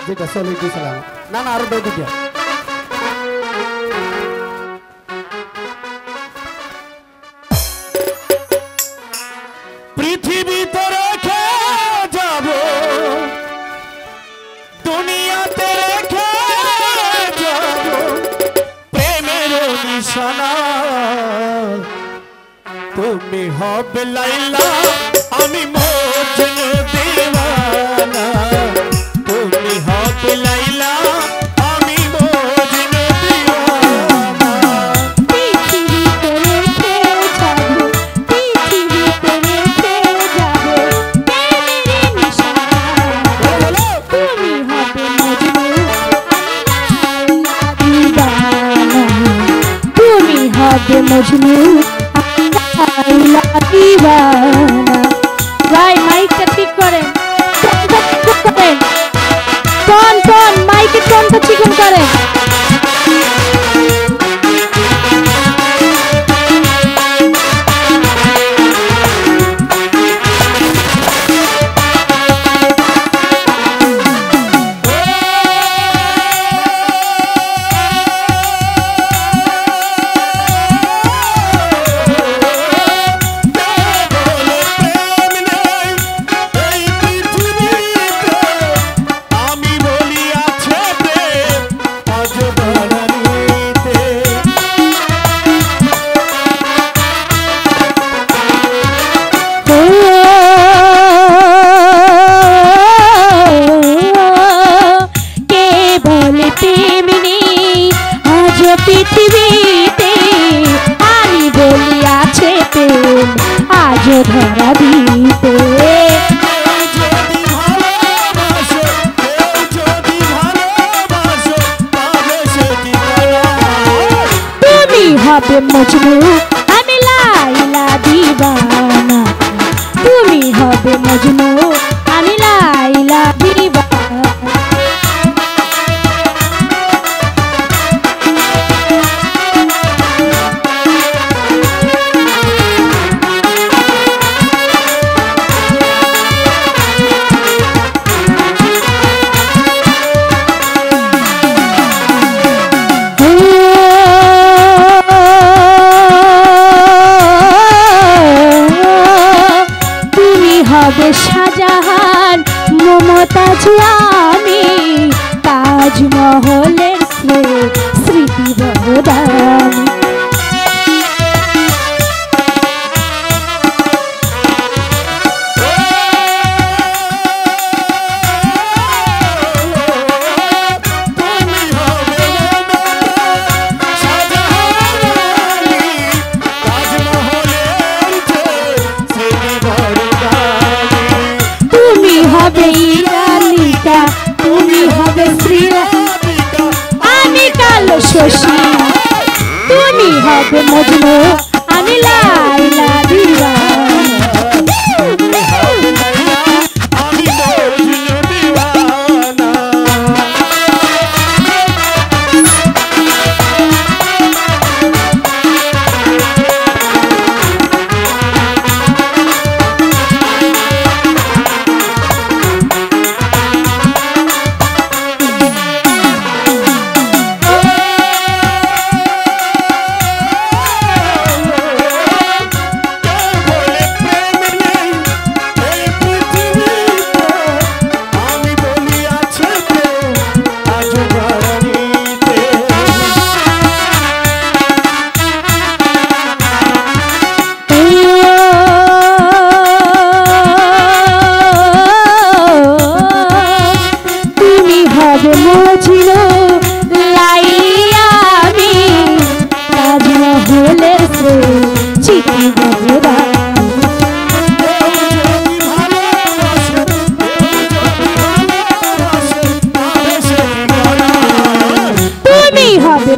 যেটা চলে দিয়েছিলাম না না আরো দুইটা পৃথিবীতে রেখে যাব দুনিয়াতে রেখে যাব প্রেমের নিশানা তুমি হবে লাইলা আমি মজনু দিওয়ানা তুমি হবে লাইলা আমি মজনু দিওয়ানা পৃথিবীতে রেখে যাব পৃথিবীতে রেখে যাব প্রেমের নিশানা তুমি হবে মজনু আমি লাইলা দিওয়ানা তুমি হবে মজনু লাইলা দিওয়ানা ভাই মাইকটা ঠিক করেন কোন মাইকের টোনটা চিকন করেন পৃথিবীতে আমি বলি আছে প্রেম আজ ধরা দিতে তুমি হবে মজনু আমি লাইলা দিওয়ানা তুমি হবে মজনু আমি লাইলা দিওয়ানা হবে শাহজাহান মমতাজ আমি তাজমহলের স্মৃতি বরদান তুমি হবে শ্রীরাধিকা আমি কালো শশী তুমি হবে মজনু আমি লাইলা দিওয়ানা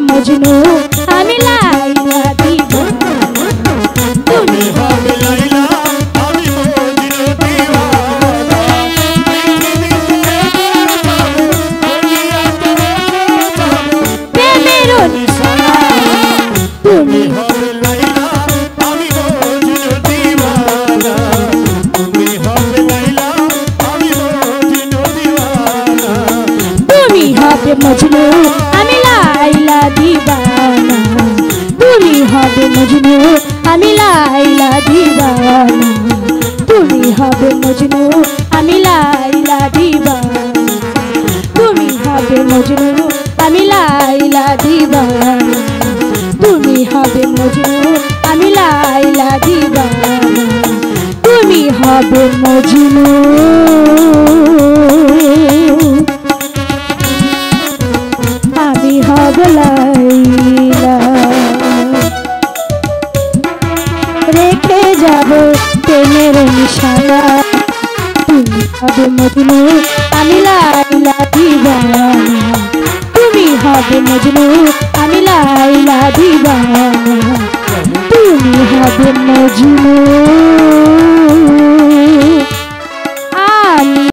মজনু আমি লাইলা দিওয়ানা তুমি হবে লাইলা আমি মজনু দিওয়ানা প্রেমের নিশানা তুমি হবে লাইলা আমি মজনু দিওয়ানা তুমি হবে লাইলা আমি মজনু দিওয়ানা মজনু আমি লাইলা দিবানা তুমি হবে মজনু আমি লাইলা দিবানা তুমি হবে মজনু আমি লাইলা দিবানা তুমি হবে মজনু আমি লাইলা দিবানা তুমি হবে মজনু আমি লাইলা দিবানা তুমি হবে মজনু আমি হব লাইলা রেখে যাব প্রেমের নিশানা তুমি হবে মজনু আমি লাইলা দিবানা তুমি হবে মজনু আমি লাইলা দিবানা তুমি হবে মজনু